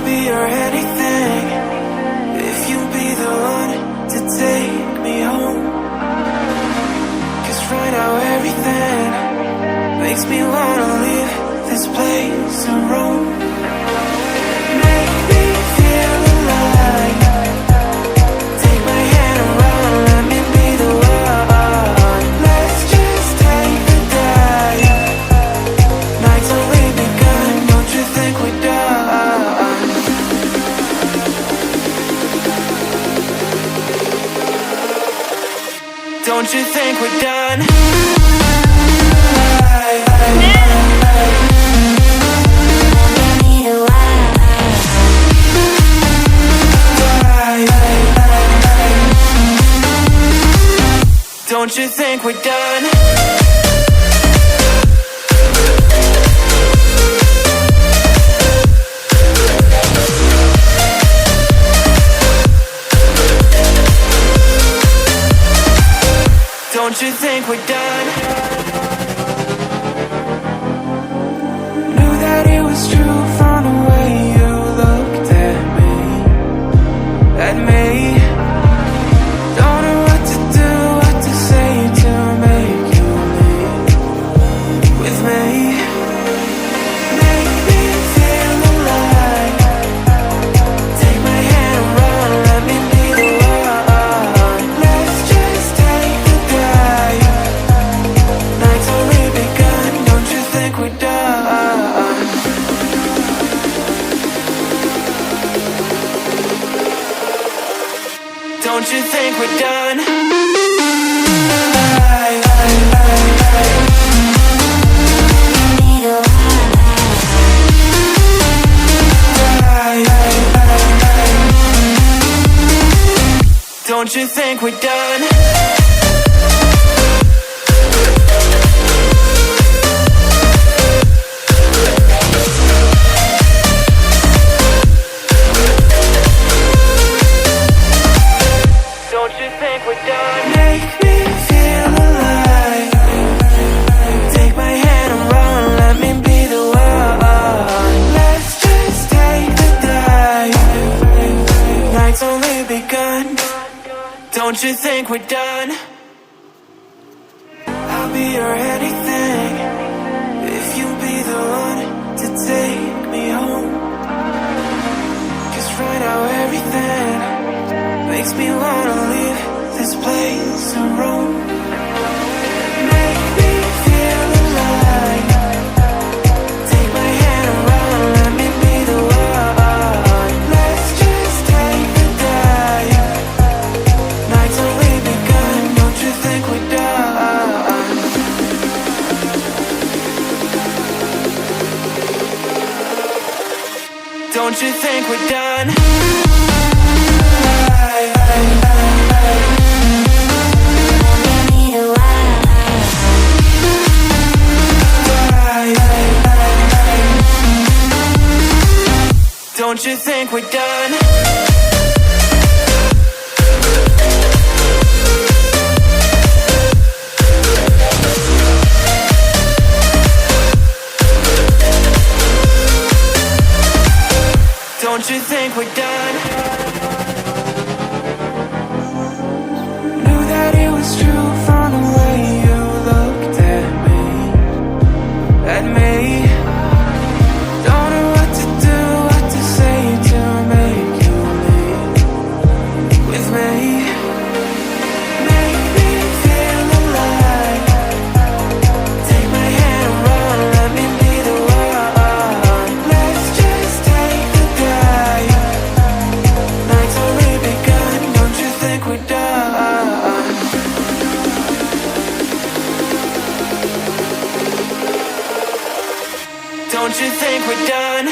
be your anything if you be the one to take me home. 'Cause right now everything makes me wanna leave this place and roam. Make me feel alive. Take my hand around, let me be the one. Let's just take the dive. Night's only begun, don't you think we're done? Don't you think we're done? Don't you think we're done? Don't you think we're done? Knew that it was true from the way you looked at me. At me. Don't know what to do, what to say to make you leave with me. Make me feel alive. Take my hand around, let me be the one. Let's just take the dive. Night's only begun, don't you think we're done? Don't you think we're done? Don't you think we're done? Don't you think we're done? Make me feel alive. Take my hand around, let me be the one. Let's just take the dive. Night's only begun. Don't you think we're done? I'll be your anything if you be the one to take me home. 'Cause right now everything makes me wanna leave this place and roam. Make me feel alive. Take my hand around, let me be the one. Let's just take the dive. Night's only begun, don't you think we're done? Don't you think we're done? Don't you think we're done? Don't you think we're done? Knew that it was true from the way you looked at me. At me. Don't know what to do, what to say to make you leave with me. Make me feel alive. Take my hand around, let me be the one. Let's just take the dive. Night's only begun, don't you think we're done? Don't you think we're done?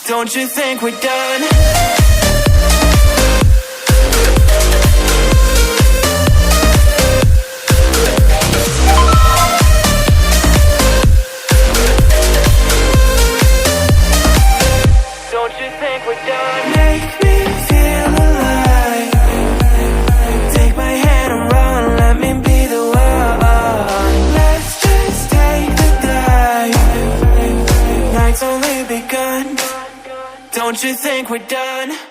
Don't you think we're done? Don't you think we're done? Make me feel Don't you think we're done?